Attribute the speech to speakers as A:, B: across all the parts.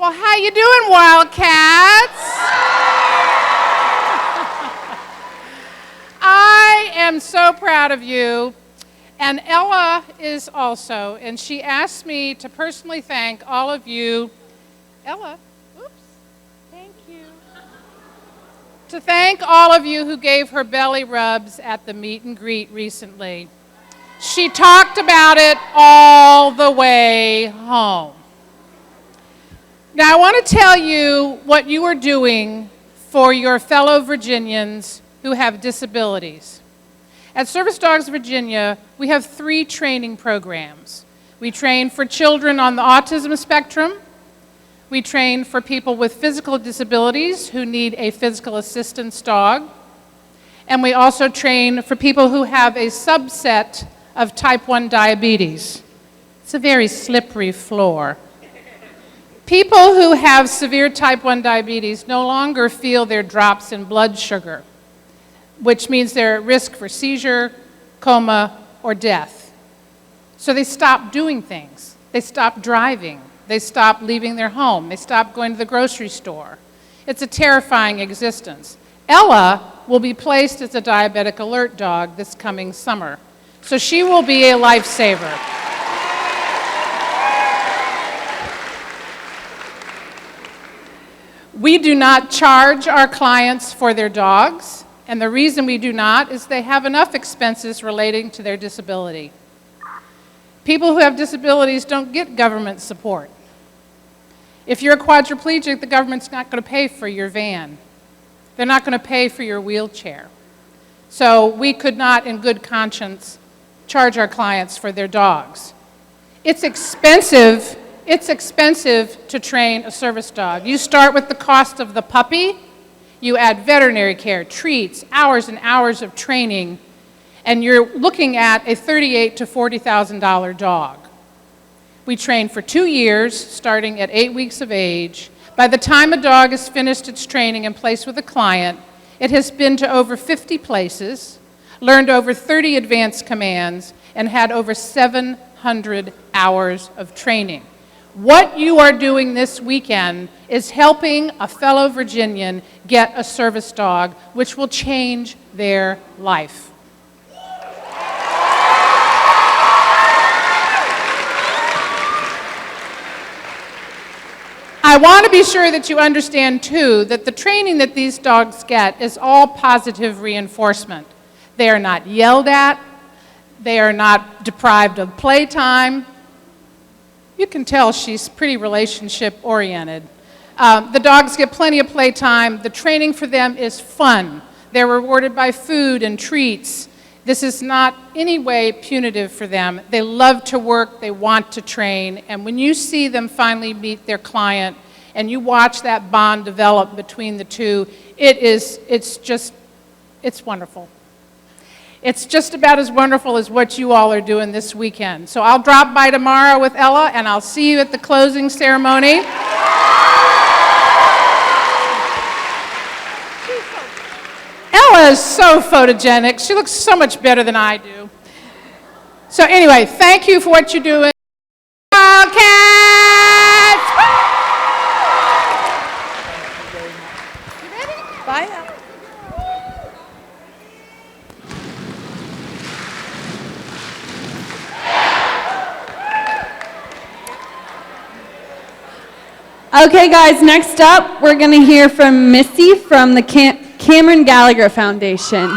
A: Well, how you doing, Wildcats? I am so proud of you. And Ella is also, and she asked me to personally thank all of you. Ella, oops, thank you. To thank all of you who gave her belly rubs at the meet and greet recently. She talked about it all the way home. Now, I want to tell you what you are doing for your fellow Virginians who have disabilities. At Service Dogs Virginia, we have 3 training programs. We train for children on the autism spectrum. We train for people with physical disabilities who need a physical assistance dog. And we also train for people who have a subset of type 1 diabetes. It's a very slippery floor. People who have severe type 1 diabetes no longer feel their drops in blood sugar, which means they're at risk for seizure, coma, or death. So they stop doing things. They stop driving. They stop leaving their home. They stop going to the grocery store. It's a terrifying existence. Ella will be placed as a diabetic alert dog this coming summer. So she will be a lifesaver. We do not charge our clients for their dogs. And the reason we do not is they have enough expenses relating to their disability. People who have disabilities don't get government support. If you're a quadriplegic, the government's not going to pay for your van. They're not going to pay for your wheelchair. So we could not, in good conscience, charge our clients for their dogs. It's expensive to train a service dog. You start with the cost of the puppy. You add veterinary care, treats, hours and hours of training, and you're looking at a $38,000 to $40,000 dog. We train for 2 years, starting at 8 weeks of age. By the time a dog has finished its training and placed with a client, it has been to over 50 places, learned over 30 advanced commands, and had over 700 hours of training. What you are doing this weekend is helping a fellow Virginian get a service dog, which will change their life. I want to be sure that you understand, too, that the training that these dogs get is all positive reinforcement. They are not yelled at. They are not deprived of playtime. You can tell she's pretty relationship-oriented. The dogs get plenty of playtime. The training for them is fun. They're rewarded by food and treats. This is not any way punitive for them. They love to work. They want to train. And when you see them finally meet their client and you watch that bond develop between the two, it's wonderful. It's just about as wonderful as what you all are doing this weekend. So I'll drop by tomorrow with Ella, and I'll see you at the closing ceremony. Ella is so photogenic. She looks so much better than I do. So anyway, thank you for what you're doing. Wildcats! You ready? Bye now.
B: Okay, guys, next up, we're going to hear from Missy from the Cameron Gallagher Foundation.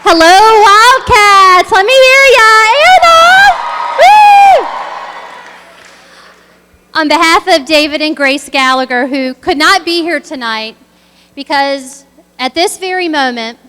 C: Hello, Wildcats. Let me hear ya. Woo! On behalf of David and Grace Gallagher, who could not be here tonight, because at this very moment,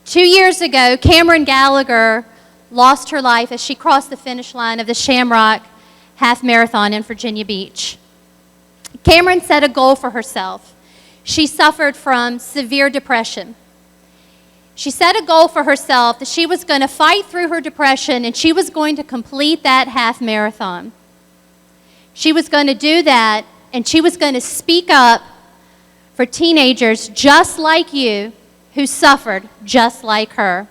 C: 2 years ago, Cameron Gallagher lost her life as she crossed the finish line of the Shamrock Half Marathon in Virginia Beach. Cameron set a goal for herself. She suffered from severe depression. She set a goal for herself that she was going to fight through her depression and she was going to complete that half marathon. She was going to do that, and she was going to speak up for teenagers just like you who suffered just like her.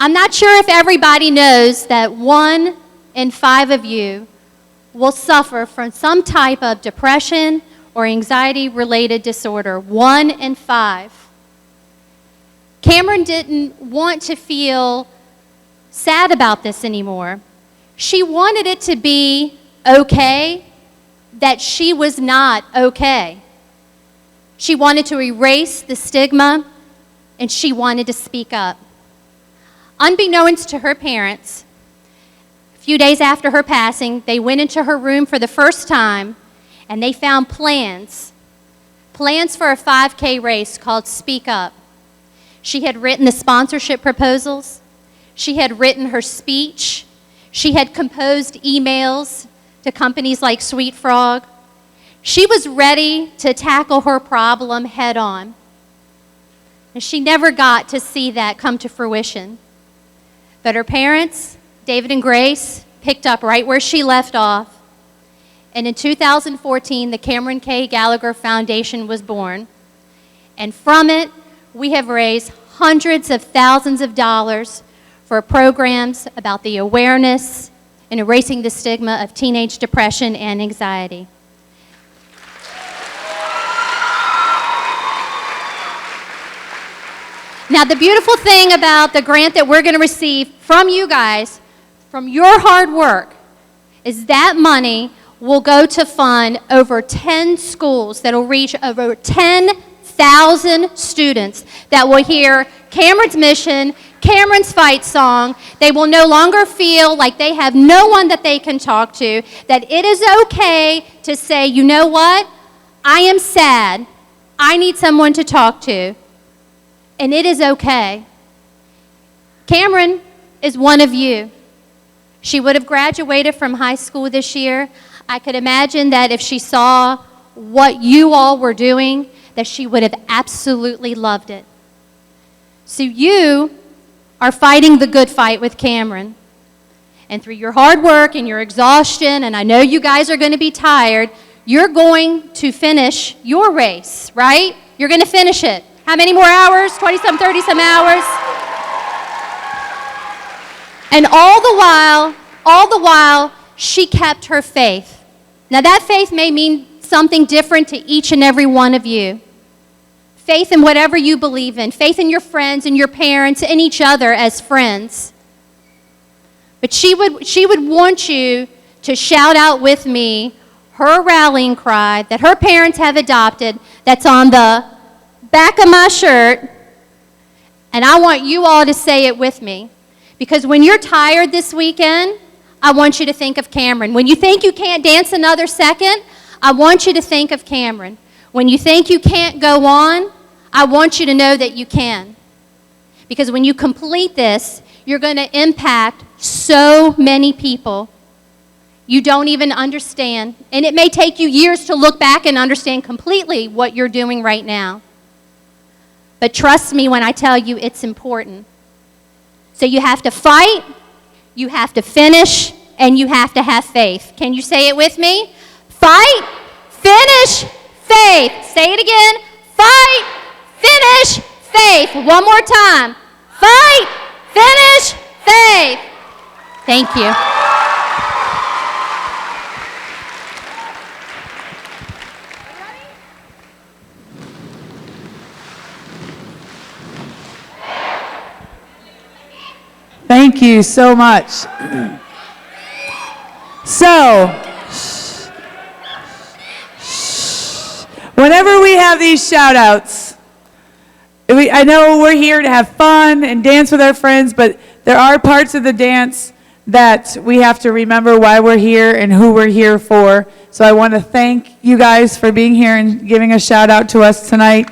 C: I'm not sure if everybody knows that 1 in 5 of you will suffer from some type of depression or anxiety-related disorder. 1 in 5. Cameron didn't want to feel sad about this anymore. She wanted it to be okay that she was not okay. She wanted to erase the stigma, and she wanted to speak up. Unbeknownst to her parents, a few days after her passing, they went into her room for the first time, and they found plans for a 5K race called Speak Up. She had written the sponsorship proposals. She had written her speech. She had composed emails to companies like Sweet Frog. She was ready to tackle her problem head on. And she never got to see that come to fruition. But her parents, David and Grace, picked up right where she left off. And in 2014, the Cameron K. Gallagher Foundation was born. And from it, we have raised hundreds of thousands of dollars for programs about the awareness and erasing the stigma of teenage depression and anxiety. Now, the beautiful thing about the grant that we're going to receive from you guys, from your hard work, is that money will go to fund over 10 schools that will reach over 10,000 students that will hear Cameron's mission, Cameron's fight song. They will no longer feel like they have no one that they can talk to, that it is okay to say, you know what, I am sad, I need someone to talk to, and it is okay. Cameron is one of you. She would have graduated from high school this year. I could imagine that if she saw what you all were doing, that she would have absolutely loved it. So you are fighting the good fight with Cameron. And through your hard work and your exhaustion, and I know you guys are going to be tired, you're going to finish your race, right? You're going to finish it. How many more hours? 20-some, 30-some hours? And all the while, she kept her faith. Now that faith may mean something different to each and every one of you. Faith in whatever you believe in. Faith in your friends and your parents and each other as friends. But she would want you to shout out with me her rallying cry that her parents have adopted that's on the back of my shirt. And I want you all to say it with me. Because when you're tired this weekend, I want you to think of Cameron. When you think you can't dance another second, I want you to think of Cameron. When you think you can't go on, I want you to know that you can. Because when you complete this, you're going to impact so many people you don't even understand. And it may take you years to look back and understand completely what you're doing right now. But trust me when I tell you it's important. So you have to fight, you have to finish, and you have to have faith. Can you say it with me? Fight, finish, faith. Say it again. Fight, finish, faith. One more time. Fight, finish, faith. Thank you.
D: Thank you so much. So, whenever we have these shout outs, I know we're here to have fun and dance with our friends, but there are parts of the dance that we have to remember why we're here and who we're here for. So I want to thank you guys for being here and giving a shout out to us tonight.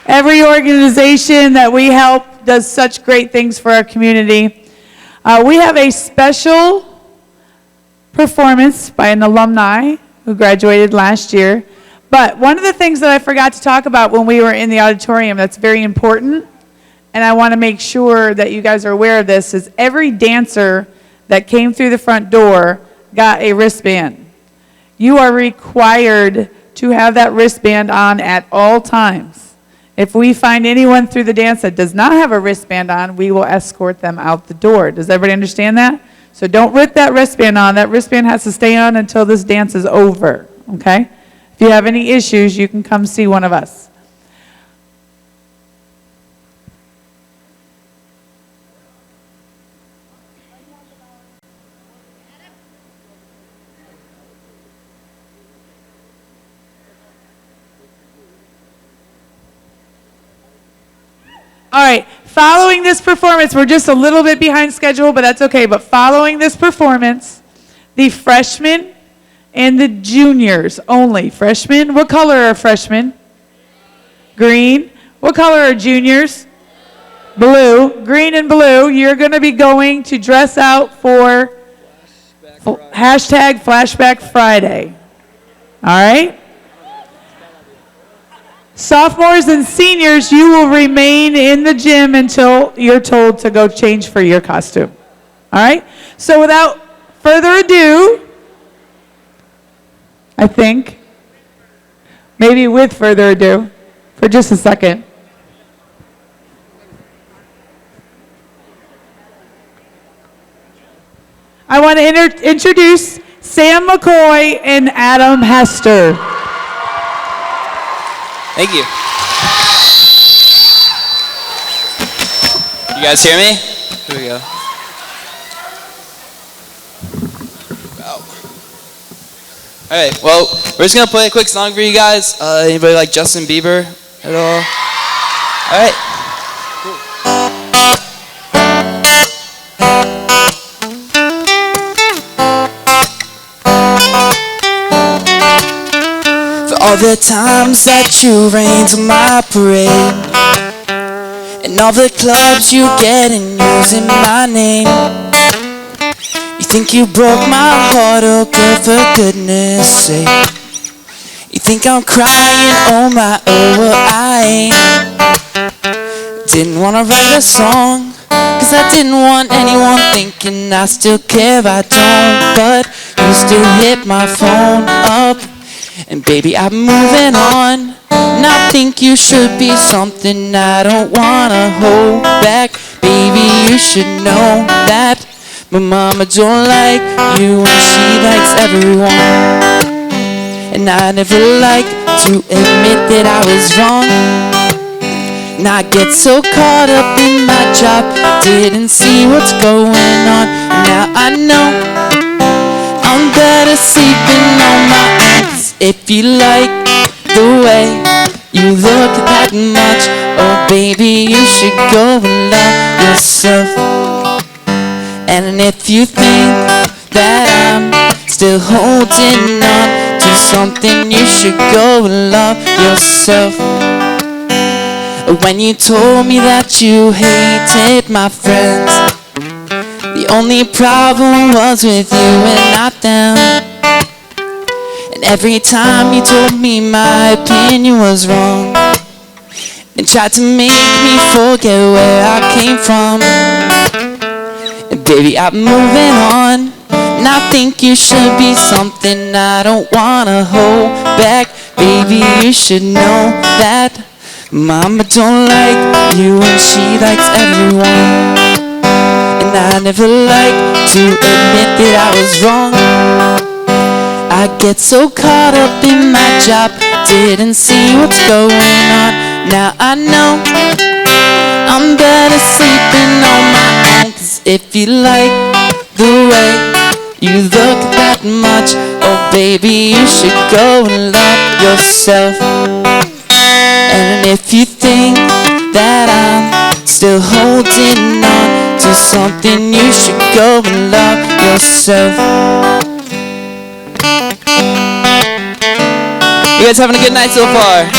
D: Every organization that we help does such great things for our community. We have a special performance by an alumni who graduated last year. But one of the things that I forgot to talk about when we were in the auditorium that's very important, and I want to make sure that you guys are aware of this, is every dancer that came through the front door got a wristband. You are required to have that wristband on at all times. If we find anyone through the dance that does not have a wristband on, we will escort them out the door. Does everybody understand that? So don't rip that wristband on. That wristband has to stay on until this dance is over, okay? If you have any issues, you can come see one of us. All right, following this performance, we're just a little bit behind schedule, but that's okay. But following this performance, the freshmen and the juniors only. Freshmen, what color are freshmen? Green. What color are juniors? Blue. Green and blue. You're going to be going to dress out for hashtag Flashback Friday. All right? Sophomores and seniors, you will remain in the gym until you're told to go change for your costume. All right? So without further ado, I think, maybe with further ado, for just a second. I want to introduce Sam McCoy and Adam Hester.
E: Thank you. You guys hear me? Here we go. Wow. All right, well, we're just going to play a quick song for you guys. Anybody like Justin Bieber at all? All right. All the times that you rain to my parade, and all the clubs you get in using my name. You think you broke my heart, oh girl, for goodness sake. You think I'm crying, oh my, oh well I ain't. Didn't wanna write a song, cause I didn't want anyone thinking I still care, I don't. But you still hit my phone up, and baby, I'm moving on. And I think you should be something I don't wanna hold back. Baby, you should know that my mama don't like you and she likes everyone. And I never like to admit that I was wrong. And I get so caught up in my job, didn't see what's going on. Now I know I'm better sleeping on my own. If you like the way you look that much, oh baby, you should go and love yourself. And if you think that I'm still holding on to something, you should go and love yourself. When you told me that you hated my friends, the only problem was with you and not them. And every time you told me my opinion was wrong, and tried to make me forget where I came from. And baby, I'm moving on, and I think you should be something I don't wanna hold back. Baby, you should know that mama don't like you and she likes everyone. And I never like to admit that I was wrong. I get so caught up in my job, didn't see what's going on. Now I know I'm better sleeping on my own. Cause if you like the way you look that much, oh baby, you should go and love yourself. And if you think that I'm still holding on to something, you should go and love yourself. You guys having a good night so far?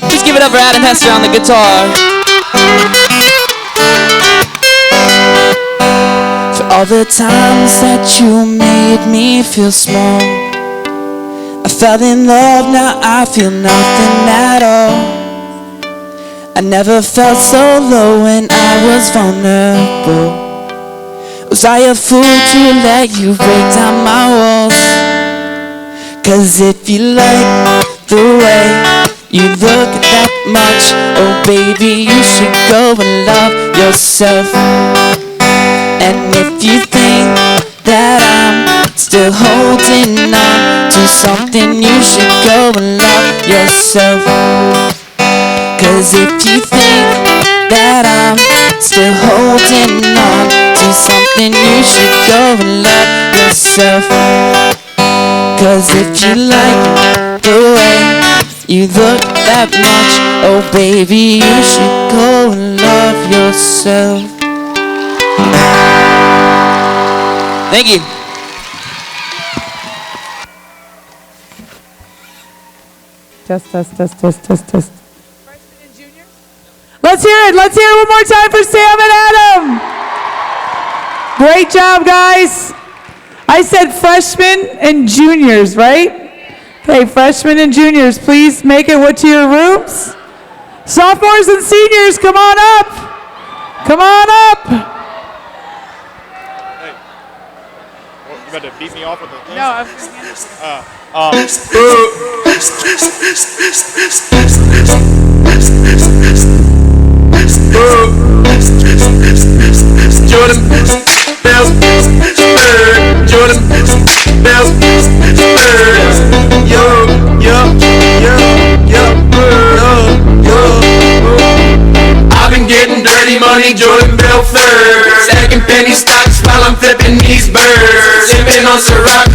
E: Just give it up for Adam Hester on the guitar. For all the times that you made me feel small, I fell in love, now I feel nothing at all. I never felt so low when I was vulnerable. Was I a fool to let you break down my walls? 'Cause if you like the way you look that much, oh baby, you should go and love yourself. And if you think that I'm still holding on to something, you should go and love yourself. 'Cause if you think that I'm still holding on to something, you should go and love yourself. 'Cause if you like the way you look that much, oh baby, you should go and love yourself. Thank you.
D: Test. Let's hear it one more time for Sam and Adam. Great job, guys. I said freshmen and juniors, right? Okay, freshmen and juniors, please make it to your rooms. Sophomores and seniors, come on up. Come on up.
F: Hey. Well, you got to beat me off with the thing?
A: No,
G: Jordan Bells, Jordan Bells, yo. I've been getting dirty money, Jordan Belfort. Stacking penny stocks while I'm flipping these birds. Sipping on Ciroc,